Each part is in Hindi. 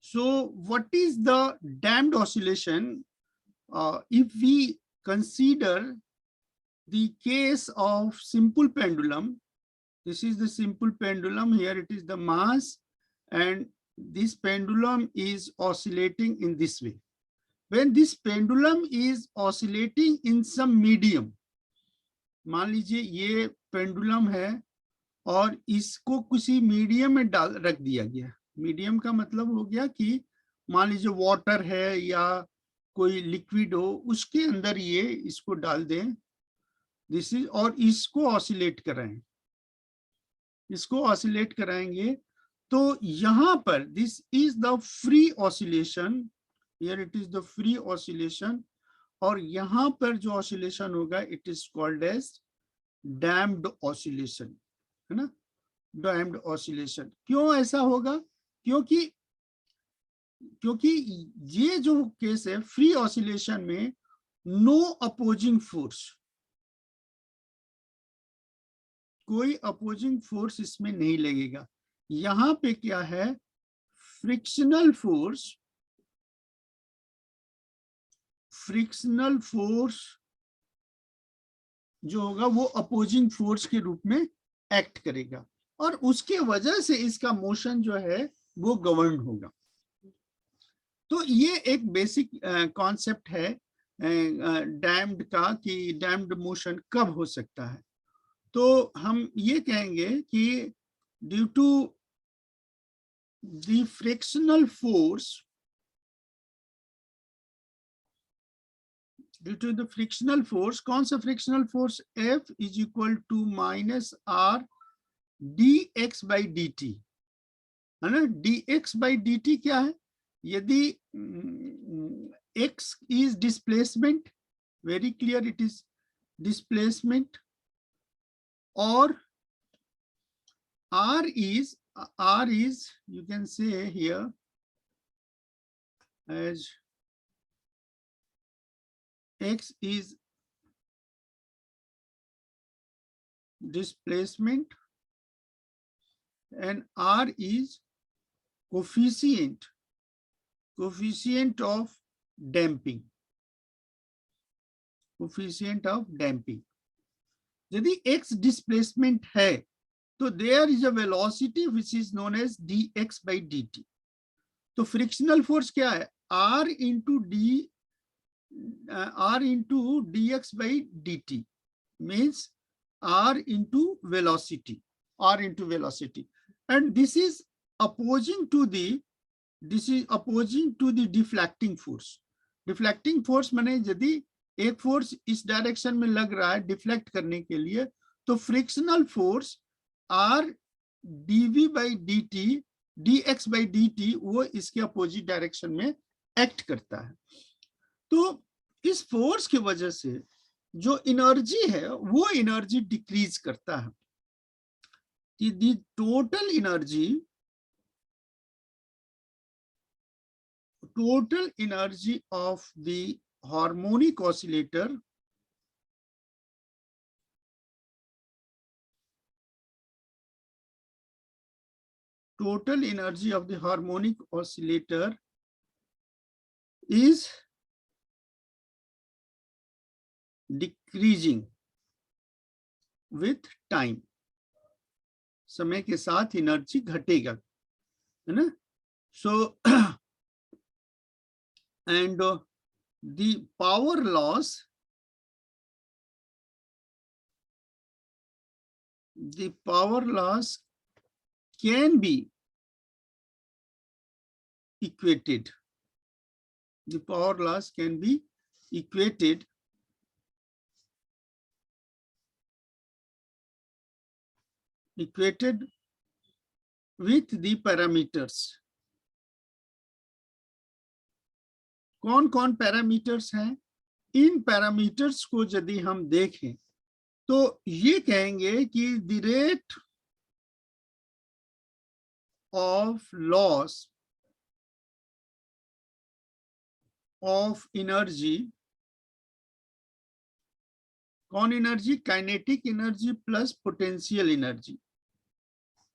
So what is the damped oscillation? If we consider the case of simple pendulum, this is the simple pendulum. Here it is the mass, and this pendulum is oscillating in this way. When this pendulum is oscillating in some medium, मान लीजिए ये पेंडुलम है और इसको किसी मीडियम में रख दिया गया। मीडियम का मतलब हो गया कि मान लीजिए वाटर है या कोई लिक्विड हो, उसके अंदर ये इसको डाल दें, दिस इज, और इसको ऑसिलेट कराएं, इसको ऑसिलेट कराएंगे तो यहां पर this is the free oscillation, here it is the free oscillation, और यहां पर जो ऑसिलेशन होगा it is called as damped oscillation, है ना, डैम्प्ड ऑसिलेशन। क्यों ऐसा होगा? क्योंकि ये जो केस है फ्री ऑसिलेशन में नो अपोजिंग फोर्स, कोई अपोजिंग फोर्स इसमें नहीं लगेगा। यहां पे क्या है, फ्रिक्शनल फोर्स, फ्रिक्शनल फोर्स जो होगा वो अपोजिंग फोर्स के रूप में एक्ट करेगा और उसके वजह से इसका मोशन जो है वो गवर्न होगा। तो ये एक बेसिक कॉन्सेप्ट है डैम्ड का कि डैम्ड मोशन कब हो सकता है। तो हम ये कहेंगे कि due to the frictional force, due to the frictional force, कौन सा frictional force, F is equal to minus r dx by dt, है ना। dx बाई dt क्या है? यदि x is displacement, very clear it is displacement, or r is you can say here as x is displacement and r is coefficient of damping, coefficient of damping। यदि x displacement है तो there is a velocity which is known as dx by dt। तो फ्रिक्शनल फोर्स क्या है, r into dx by dt means r into velocity, and this is opposing to the deflecting force। Deflecting force माने यदि एक फोर्स इस डायरेक्शन में लग रहा है डिफ्लेक्ट करने के लिए, तो frictional force r dv by dt dx by dt वो इसके अपोजिट डायरेक्शन में एक्ट करता है। तो इस फोर्स की वजह से जो एनर्जी है वो एनर्जी डिक्रीज करता है। The total energy of the harmonic oscillator is decreasing with time, समय के साथ एनर्जी घटेगा, है ना। सो and the power loss can be equated, the power loss can be equated with the parameters। कौन कौन पैरामीटर्स हैं? इन पैरामीटर्स को यदि हम देखें तो ये कहेंगे कि the rate of loss of energy, कौन energy, kinetic energy plus potential energy,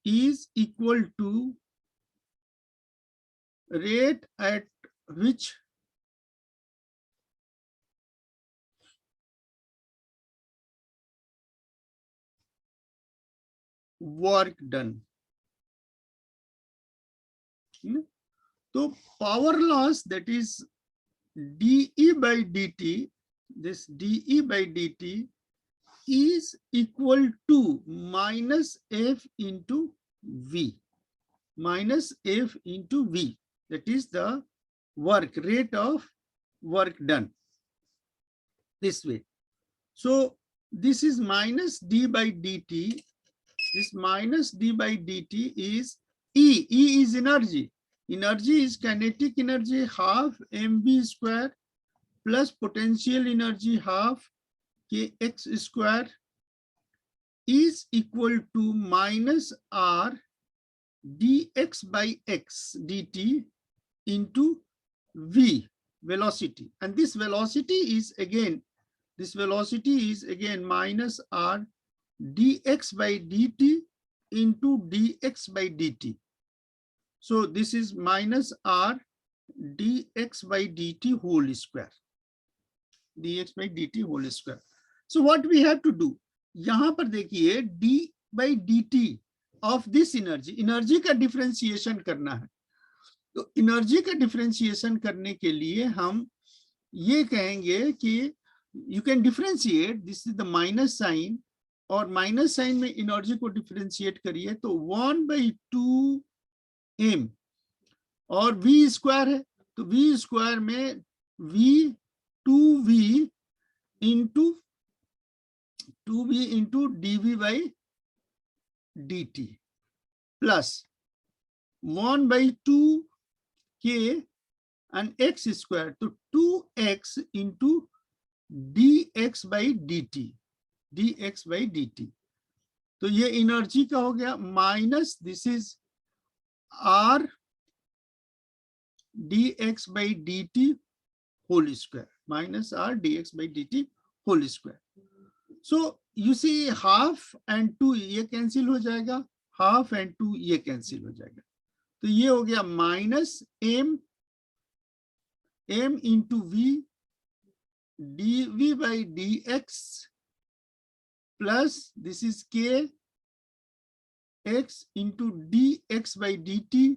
is equal to rate at which work done. So power loss, that is dE by dt, this dE by dt is equal to minus F into V, minus F into V. That is the work, rate of work done, this way. So this is minus d by dt. This minus d by dt is E. E is energy. Energy is kinetic energy half mv square plus potential energy half kx square is equal to minus r dx by x dt into v, velocity. And this velocity is again, minus r dx by dt into dx by dt. So this is minus r dx by dt whole square, dx by dt whole square. So what we have to do, यहाँ पर देखिए d by dt of this energy, energy का डिफरेंशिएशन करना है. तो एनर्जी का डिफरेंशिएशन करने के लिए हम ये कहेंगे कि you can differentiate, this is the minus sign, और माइनस साइन में एनर्जी को डिफरेंशिएट करिए तो 1/2m और v स्क्वायर है, तो v स्क्वायर में v 2v into dv by dt plus 1/2k and x square, तो 2x into dx by dt, dx by dt. तो ये एनर्जी का हो गया minus, this is r dx by dt whole square, minus r dx by dt whole square. So you see half and 2 ये कैंसिल हो जाएगा, half and 2 ये कैंसिल हो जाएगा, तो ये हो गया minus m into v dv by dx plus this is k x into dx by dt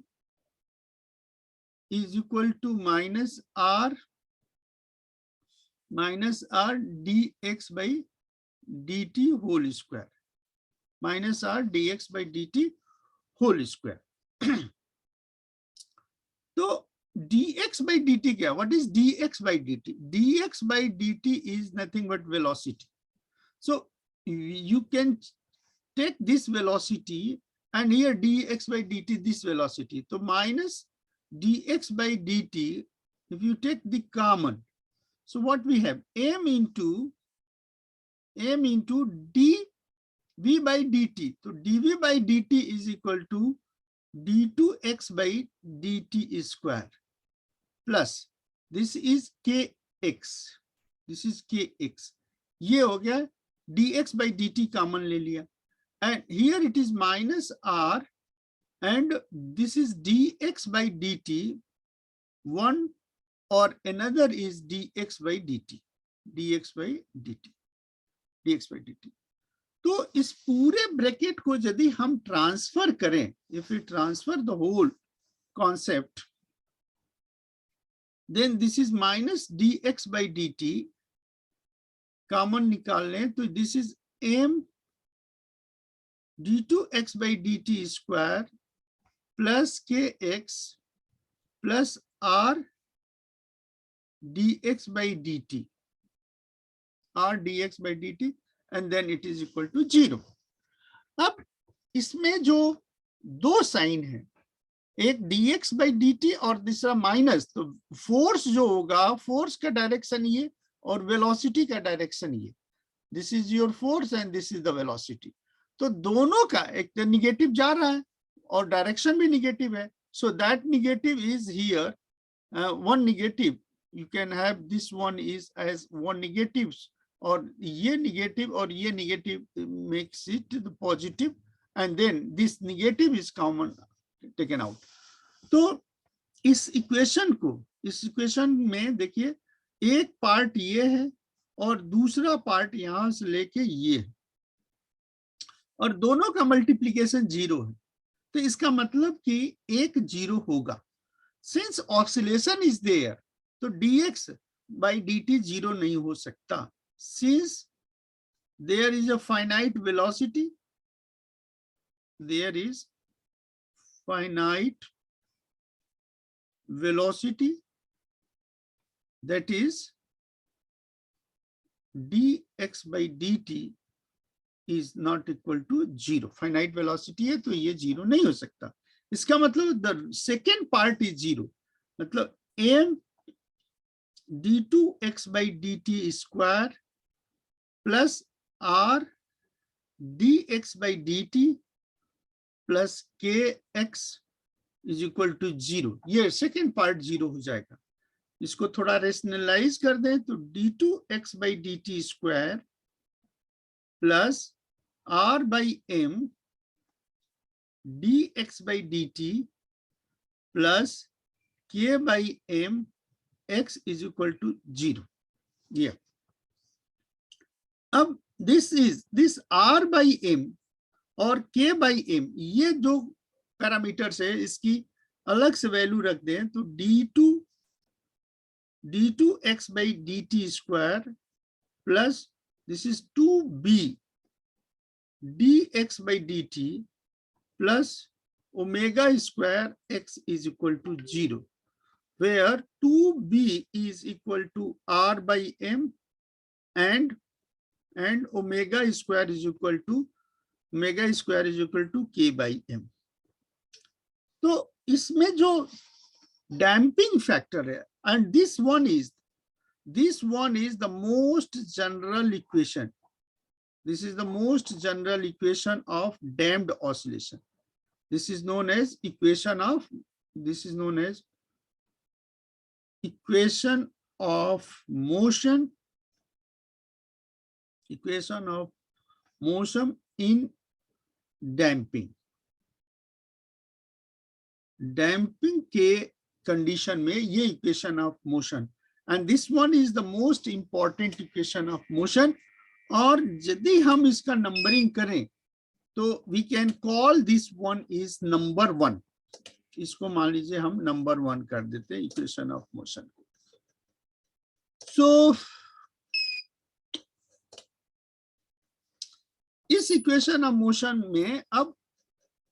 is equal to minus r dx by dt whole square, minus r dx by dt whole square. तो dx by dt क्या? What is dx by dt? dx by dt is nothing but velocity. So you can take this velocity and here dx by dt, this velocity. So minus dx by dt, if you take the common, so what we have, m into dv by dt. So dv by dt is equal to d2x by dt square plus this is kx, this is kx. ये हो गया dx by dt common ले लिया, and here it is minus r and this is dx by dt, one or another is dx by dt, dx by dt, dx by dt. तो इस पूरे ब्रैकेट को यदि हम ट्रांसफर करें, if we transfer the whole concept, then this is minus dx by dt, common निकाल लें तो this is m d2x by dt square plus kx plus r dx by dt, r dx by dt, and then it is equal to 0. अब इसमें जो दो साइन है, एक dx by dt और दूसरा माइनस, तो फोर्स जो होगा, फोर्स का डायरेक्शन ये और वेलोसिटी का डायरेक्शन ये, this is your force and this is the velocity. तो दोनों का एक तो निगेटिव जा रहा है और डायरेक्शन भी निगेटिव है, so that negative is here one negative, you can have this one is as one negative, और ये negative makes it the positive, and then this negative is common taken out. तो इस इक्वेशन में देखिए, एक पार्ट ये है और दूसरा पार्ट यहां से लेके ये है, और दोनों का मल्टीप्लीकेशन 0 है, तो इसका मतलब कि एक 0 होगा। सिंस ऑक्सीलेशन इज देयर, तो dx by dt 0 नहीं हो सकता। Since there is a finite velocity, there is finite velocity, that is dx by dt is not equal to 0। finite velocity है तो ये 0 नहीं हो सकता। इसका मतलब the second part is 0, मतलब m d2x by dt square plus r dx by dt plus kx is equal to 0। ये सेकेंड पार्ट 0 हो जाएगा। इसको थोड़ा रेशनलाइज कर दें तो d2x by dt square plus r by m dx by dt plus k by m x is equal to 0। ये अब this r by m और k by m, ये जो पैरामीटर्स है इसकी अलग से वैल्यू रख दें तो d2x by dt square plus this is 2b dx by dt plus omega square x is equal to 0, where 2b is equal to r by m and omega square is equal to k by m। तो इसमें जो डैम्पिंग फैक्टर है, and this one is the most general equation, this is the most general equation of damped oscillation, this is known as equation of motion in damping के कंडीशन में ये equation of motion, and this one is the most important equation of motion. और यदि हम इसका नंबरिंग करें तो we can call this one is number 1। इसको मान लीजिए हम नंबर 1 कर देते हैं इक्वेशन ऑफ मोशन। सो इस इक्वेशन ऑफ मोशन में अब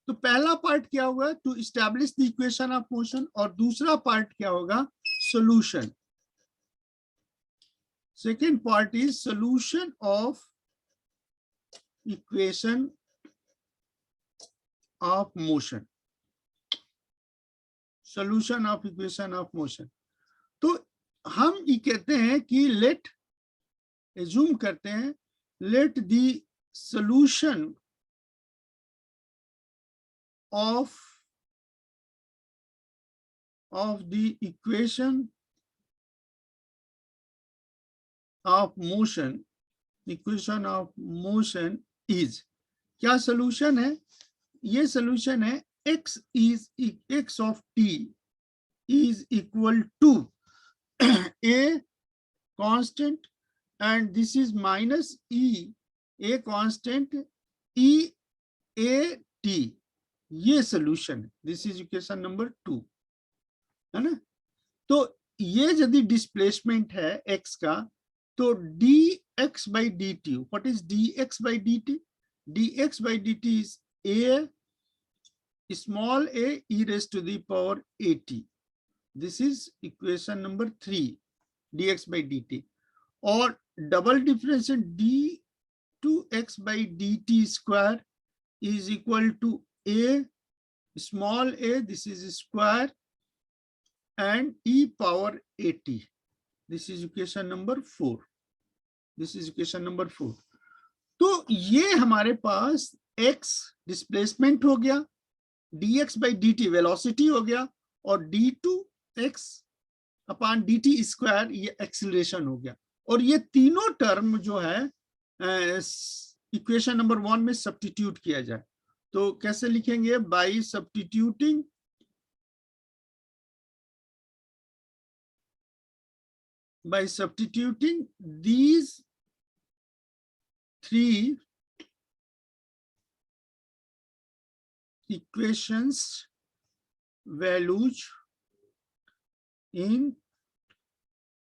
तो पहला पार्ट क्या होगा, to establish the equation of motion, और दूसरा पार्ट क्या होगा, solution. Second part is solution of equation of motion, solution of equation of motion. तो हम ये कहते हैं कि लेट एज्यूम करते हैं, let the solution of the equation of motion is, क्या सॉल्यूशन है, ये सॉल्यूशन है x of t is equal to a constant and this is minus a constant e a t, ये सोल्यूशन है। दिस इज इक्वेशन नंबर 2 है ना। तो ये यदि डिस्प्लेसमेंट है x का तो dx by dt, what is dx by dt, dx by dt is a small a e raised to the power at, this is equation number 3, dx by dt। और double differentiate d2x by dt square is equal to a small a, this is square, and e power at, this is equation number 4, this is equation number 4। तो ये हमारे पास x डिस्प्लेसमेंट हो गया, dx by dt वेलोसिटी हो गया, और d2x अपॉन dt स्क्वायर ये एक्सीलरेशन हो गया। और ये तीनों टर्म जो है इक्वेशन नंबर 1 में सब्स्टिट्यूट किया जाए तो कैसे लिखेंगे, bye substituting by substituting these three equations values in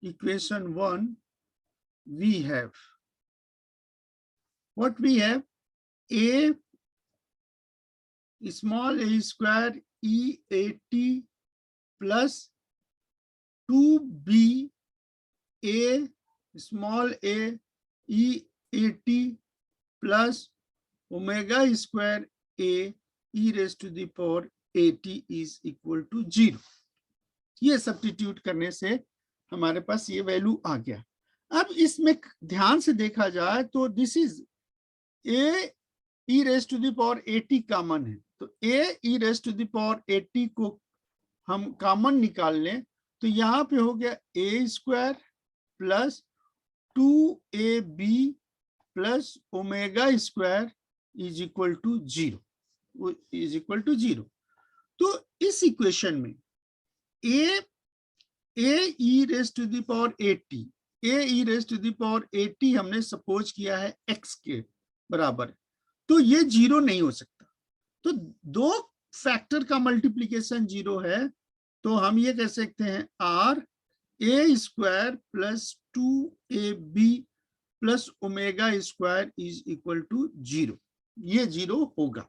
equation 1, we have what we have: a small a square E80 plus 2b a small a E80 plus omega square a e raised to the power 80 is equal to 0. ये सब्स्टिट्यूट करने से हमारे पास ये वैल्यू आ गया। अब इसमें ध्यान से देखा जाए तो this is a e raised to the power 80 common है, तो a e raised to the power 80 को हम कॉमन निकाल लें तो यहाँ पे हो गया a square plus 2ab plus omega square is equal to 0 तो इस इक्वेशन में a e raised to the power 80 a e raised to the power 80 हमने सपोज किया है x के बराबर, तो ये 0 नहीं हो सकता। तो दो फैक्टर का मल्टीप्लीकेशन 0 है, तो हम ये कह सकते हैं r a square plus 2ab plus omega square is equal to 0, ये 0 होगा,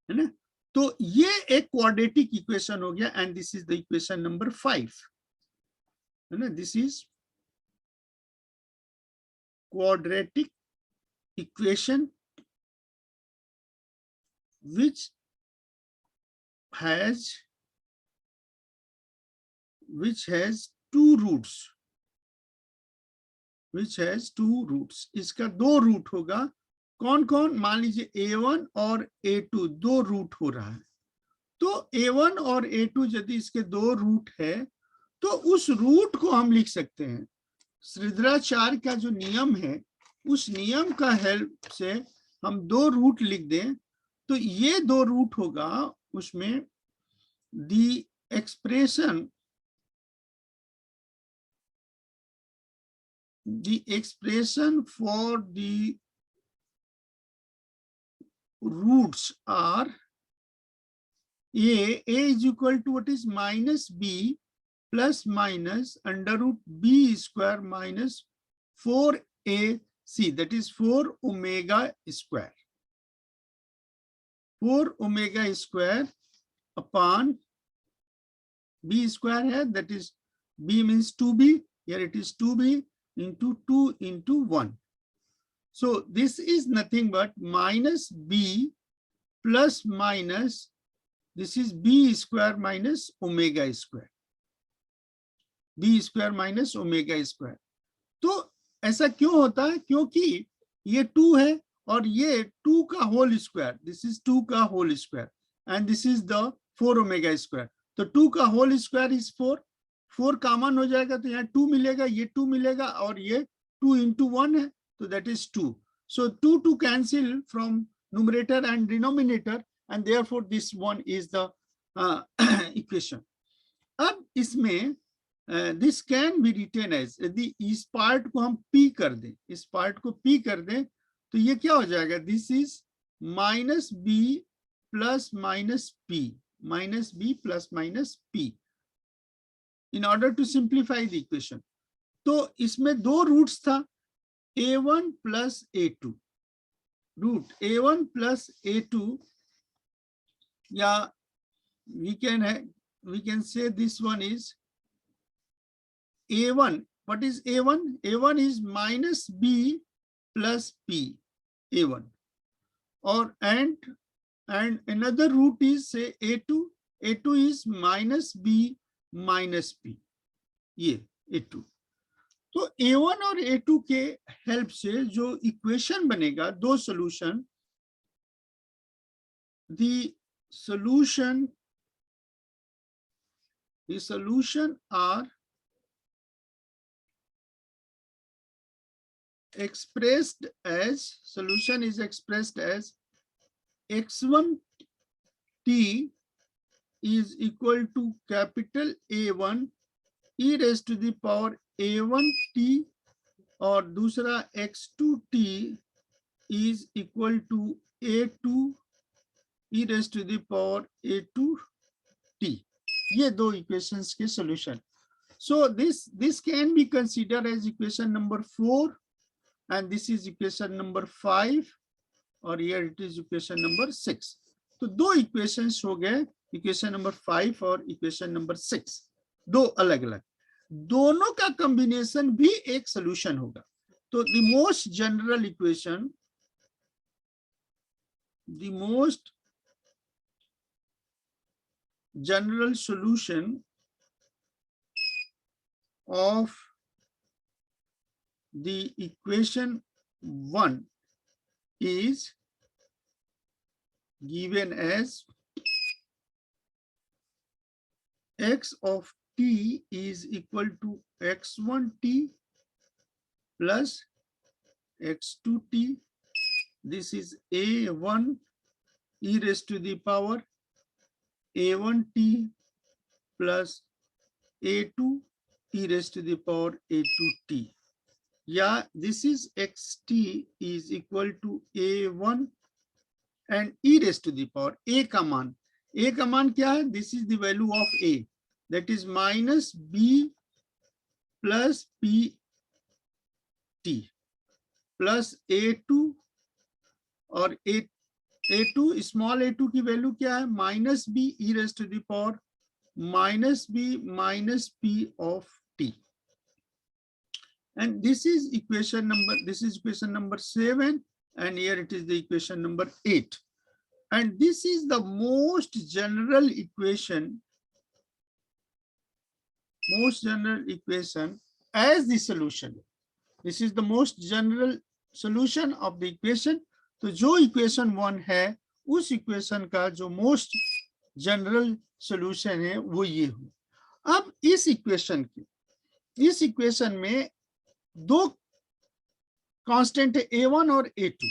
है ना। तो ये एक क्वाड्रेटिक इक्वेशन हो गया and this is the equation number 5, है ना। This is quadratic equation which has two roots, इसका दो रूट होगा। कौन कौन? मान लीजिए a1 और a2 दो रूट हो रहा है, तो a1 और a2 यदि इसके दो रूट है तो उस रूट को हम लिख सकते हैं श्रीधराचार्य का जो नियम है उस नियम का हेल्प से हम दो रूट लिख दें तो ये दो रूट होगा, उसमें the expression for the roots are a is equal to what is minus b plus minus under root b square minus 4ac, that is 4 omega square, 4 omega square upon b square है, that is b means 2b, here it is 2b into 2 into 1. So this is nothing but minus b plus minus, this is b square minus omega square, b square minus omega square. तो ऐसा क्यों होता है? क्योंकि ये 2 है और ये 2 का होल स्क्वायर, दिस इज 2 का whole square and this is the 4 omega square, तो 2 का होल स्क्वायर इज 4, 4 कॉमन हो जाएगा तो यहाँ 2 मिलेगा, ये 2 मिलेगा और ये 2 into 1 है तो that is 2. So 2 to cancel from numerator and denominator and therefore this one is the equation. अब इसमें this can be written as, यदि इस पार्ट को हम p कर दें, इस पार्ट को p कर दें तो ये क्या हो जाएगा? This is minus b plus minus p, minus b plus minus p in order to simplify the equation. तो इसमें दो रूट्स था a1 plus a2, root a1 plus a2, या we can say this one is a1. What is a1? a1 is minus b plus p, a1, or and another root is say a2, a2 is minus b minus p, ये a2. तो a1 और a2 के हेल्प से जो इक्वेशन बनेगा, दो solution, the solution are expressed as, solution is expressed as x1 t is equal to capital A1 e raised to the power a1t और दूसरा x2t is equal to a2 e raised to the power a2t. ये दो इक्वेशंस के solution. So this can be considered as equation number 4 and this is equation number 5 और here it is equation number 6. तो दो इक्वेशंस हो गए, इक्वेशन नंबर 5 और इक्वेशन नंबर 6, दो अलग अलग. दोनों का कॉम्बिनेशन भी एक सॉल्यूशन होगा. तो the most general equation, the most general solution of the equation 1 is given as x of t is equal to x1t plus x2t. This is a1 e raised to the power a1t plus a2 e raised to the power a2t. Yeah, this is xt is equal to a1 and e raised to the power a का मान क्या है? This is the value of a, that is minus b plus p t plus a2 और a2 small a2 की वैल्यू क्या है? minus b e raised to the power minus b minus p of t. And this is equation number 7 and here it is the equation number 8. And this is the most general equation as the solution. This is the most general solution of the equation. तो जो equation 1 है उस equation का जो most general solution है वो ये हो. अब इस equation में दो कांस्टेंट है a1 और a2.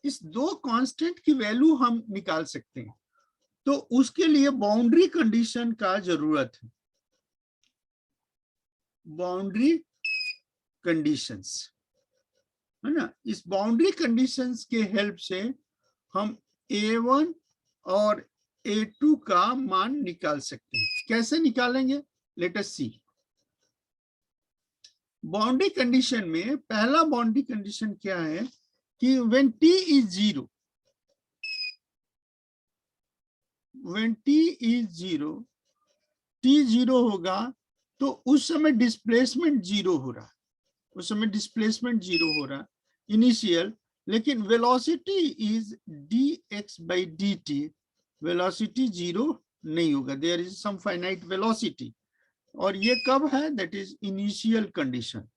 इस दो कांस्टेंट की वैल्यू हम निकाल सकते हैं. तो उसके लिए बाउंड्री कंडीशन का जरूरत है. बाउंड्री कंडीशंस है ना. इस बाउंड्री कंडीशंस के हेल्प से हम a1 और a2 का मान निकाल सकते हैं. कैसे निकालेंगे? लेट अस सी. बाउंड्री कंडीशन में पहला बाउंड्री कंडीशन क्या है कि when t is 0, when t is 0, t 0 होगा तो उस समय डिस्प्लेसमेंट 0 हो रहा है. उस समय डिस्प्लेसमेंट 0 हो रहा है इनिशियल. लेकिन velocity is dx by dt. Velocity 0 नहीं होगा. There is some finite velocity. और ये कब है? That is initial condition.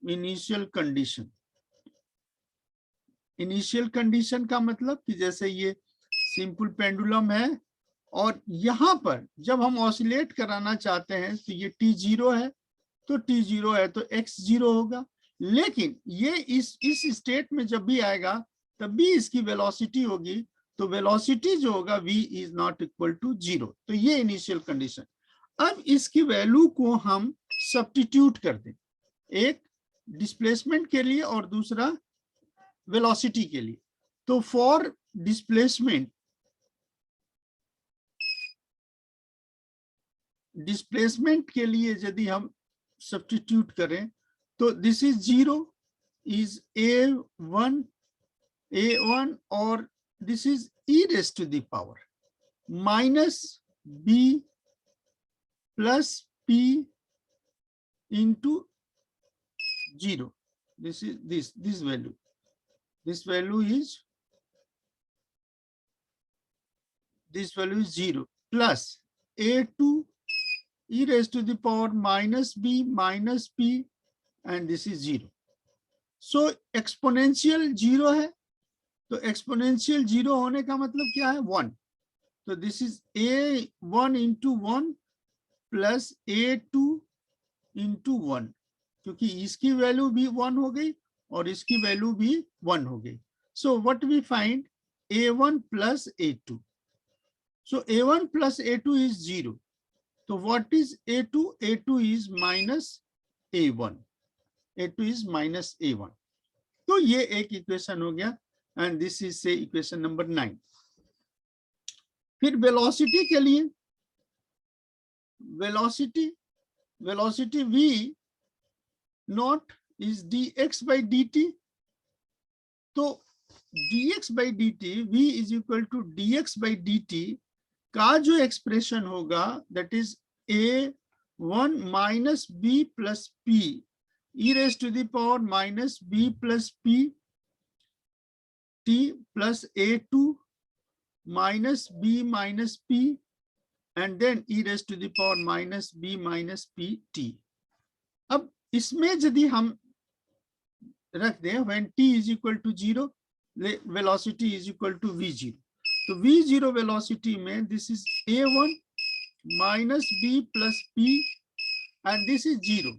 Initial condition. Initial condition का मतलब कि जैसे ये सिंपल पेंडुलम है और यहाँ पर जब हम ऑसिलेट कराना चाहते हैं तो ये t0 है. तो t0 है तो x0 होगा. लेकिन ये इस स्टेट में जब भी आएगा तब भी इसकी वेलोसिटी होगी. तो वेलोसिटी जो होगा v is not equal to 0. तो ये इनिशियल कंडीशन. अब इसकी वैल्यू को हम सब्स्टिट्यूट कर दें, एक डिस्प्लेसमेंट के लिए और दूसरा वेलोसिटी के लिए. तो फॉर डिस्प्लेसमेंट के लिए यदि हम सब्स्टिट्यूट करें तो दिस इज 0 इज a1 और this is e raised to the power minus b plus p into 0. This is this value. This value is 0 plus a2 e raised to the power minus b minus p and this is 0. So exponential 0 है. तो एक्सपोनेंशियल 0 होने का मतलब क्या है? 1. तो this is a1 into 1 plus a2 into 1, क्योंकि इसकी वैल्यू भी 1 हो गई और इसकी वैल्यू भी 1 हो गई. So what we find? a1 plus a2. So a1 plus a2 is 0. तो what is a2? a2 is minus a1, a2 is minus a1। तो ये एक इक्वेशन हो गया and this is say equation number 9। फिर वेलोसिटी के लिए, velocity v naught is dx by dt। तो dx by dt, v is equal to dx by dt का जो एक्सप्रेशन होगा that is a1 minus b plus p e raised to the power minus b plus p t plus a2 minus b minus p and then e raised to the power minus b minus p t। अब इसमें यदि हम रख दें when t is equal to 0, velocity is equal to v0, तो v0 velocity में this is a1 minus b plus p and this is 0।